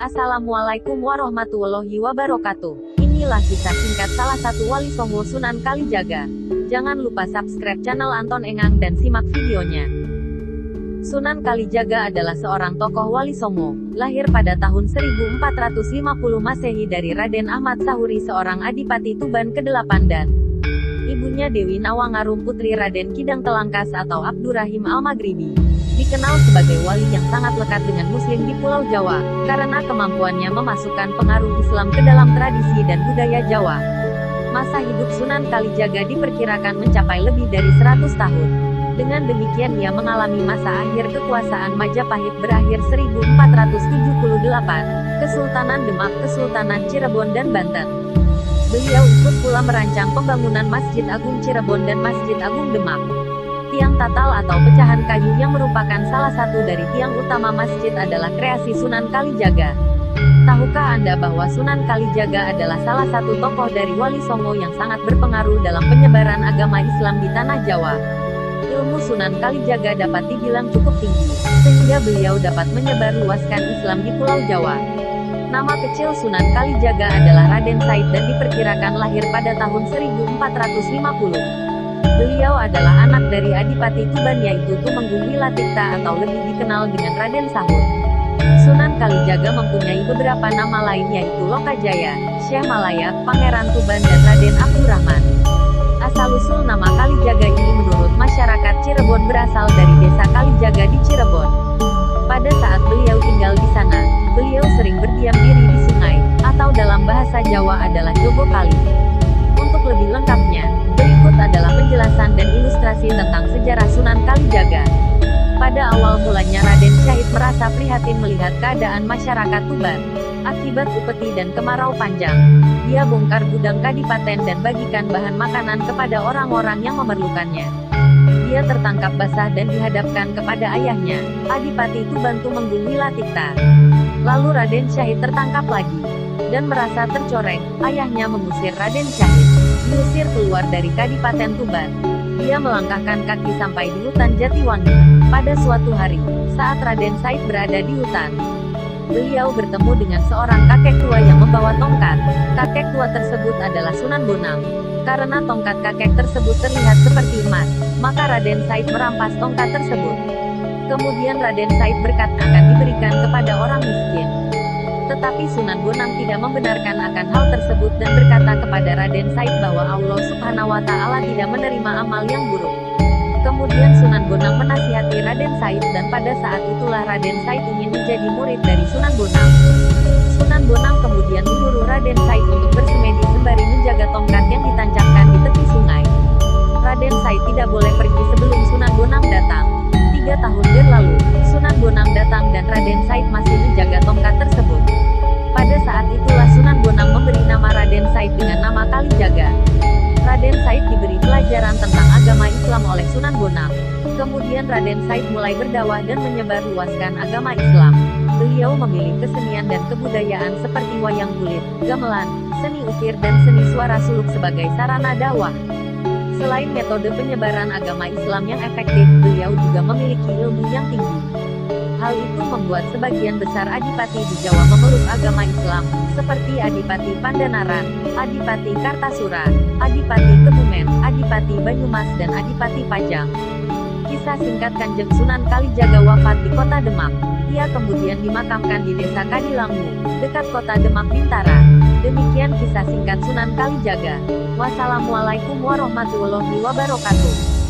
Assalamualaikum warahmatullahi wabarakatuh. Inilah kisah singkat salah satu wali songo Sunan Kalijaga. Jangan lupa subscribe channel Anton Engang dan simak videonya. Sunan Kalijaga adalah seorang tokoh wali songo, lahir pada tahun 1450 Masehi dari Raden Ahmad Sahuri, seorang adipati Tuban ke-8 dan ibunya Dewi Nawangarum putri Raden Kidang Telangkas atau Abdurrahim Al-Maghribi. Dikenal sebagai wali yang sangat lekat dengan muslim di Pulau Jawa, karena kemampuannya memasukkan pengaruh Islam ke dalam tradisi dan budaya Jawa. Masa hidup Sunan Kalijaga diperkirakan mencapai lebih dari 100 tahun. Dengan demikian ia mengalami masa akhir kekuasaan Majapahit berakhir 1478, Kesultanan Demak, Kesultanan Cirebon dan Banten. Beliau ikut pula merancang pembangunan Masjid Agung Cirebon dan Masjid Agung Demak. Tiang tatal atau pecahan kayu yang merupakan salah satu dari tiang utama masjid adalah kreasi Sunan Kalijaga. Tahukah Anda bahwa Sunan Kalijaga adalah salah satu tokoh dari wali songo yang sangat berpengaruh dalam penyebaran agama Islam di tanah Jawa? Ilmu Sunan Kalijaga dapat dibilang cukup tinggi, sehingga beliau dapat menyebarluaskan Islam di Pulau Jawa. Nama kecil Sunan Kalijaga adalah Raden Said dan diperkirakan lahir pada tahun 1450. Beliau adalah anak dari Adipati Tuban yaitu Tumenggung Wilatikta atau lebih dikenal dengan Raden Sahur. Sunan Kalijaga mempunyai beberapa nama lain yaitu Lokajaya, Syekh Malaya, Pangeran Tuban dan Raden Abdurrahman. Asal-usul nama Kalijaga ini menurut masyarakat Cirebon berasal dari desa Kalijaga di Cirebon. Pada saat beliau tinggal di sana, beliau sering berdiam diri di sungai, atau dalam bahasa Jawa adalah Jogo Kali. Untuk lebih lengkapnya, berikut adalah penjelasan dan ilustrasi tentang sejarah Sunan Kalijaga. Pada awal mulanya Raden Syahid merasa prihatin melihat keadaan masyarakat Tuban. Akibat upeti dan kemarau panjang, dia bongkar gudang kadipaten dan bagikan bahan makanan kepada orang-orang yang memerlukannya. Dia tertangkap basah dan dihadapkan kepada ayahnya, Adipati Tuban Tumenggung Wilatikta. Lalu Raden Syahid tertangkap lagi, dan merasa tercoreng, ayahnya mengusir Raden Syahid. Diusir keluar dari Kadipaten Tuban. Dia melangkahkan kaki sampai di hutan Jatiwangi. Pada suatu hari, saat Raden Said berada di hutan, beliau bertemu dengan seorang kakek tua yang membawa tongkat. Kakek tua tersebut adalah Sunan Bonang. Karena tongkat kakek tersebut terlihat seperti emas, maka Raden Said merampas tongkat tersebut. Kemudian Raden Said berkata akan diberikan kepada orang miskin. Tetapi Sunan Bonang tidak membenarkan akan hal tersebut dan berkata kepada Raden Said bahwa Allah Subhanahu wa Ta'ala tidak menerima amal yang buruk. Kemudian Sunan Bonang menasihati Raden Said dan pada saat itulah Raden Said ingin menjadi murid dari Sunan Bonang. Sunan Bonang kemudian menyuruh Raden Said untuk bersemedi sembari menjaga tongkat yang ditancapkan di tepi sungai. Raden Said tidak boleh pergi sebelum Sunan Bonang datang. 3 tahun berlalu, Sunan Bonang datang dan Raden Said masih menjaga tongkat tersebut. Pada saat itulah Sunan Bonang memberi nama Raden Said dengan nama Kalijaga. Raden Said diberi pelajaran tentang agama Islam oleh Sunan Bonang. Kemudian Raden Said mulai berdakwah dan menyebarluaskan agama Islam. Beliau memilih kesenian dan kebudayaan seperti wayang kulit, gamelan, seni ukir dan seni suara suluk sebagai sarana dakwah. Selain metode penyebaran agama Islam yang efektif, beliau juga memiliki ilmu yang tinggi. Hal itu membuat sebagian besar adipati di Jawa memeluk agama Islam, seperti Adipati Pandanaran, Adipati Kartasura, Adipati Kebumen, Adipati Banyumas dan Adipati Pajang. Kisah singkat Kanjeng Sunan Kalijaga wafat di kota Demak. Ia kemudian dimakamkan di desa Kadilangu, dekat kota Demak Bintara. Demikian kisah singkat Sunan Kalijaga. Wassalamualaikum warahmatullahi wabarakatuh.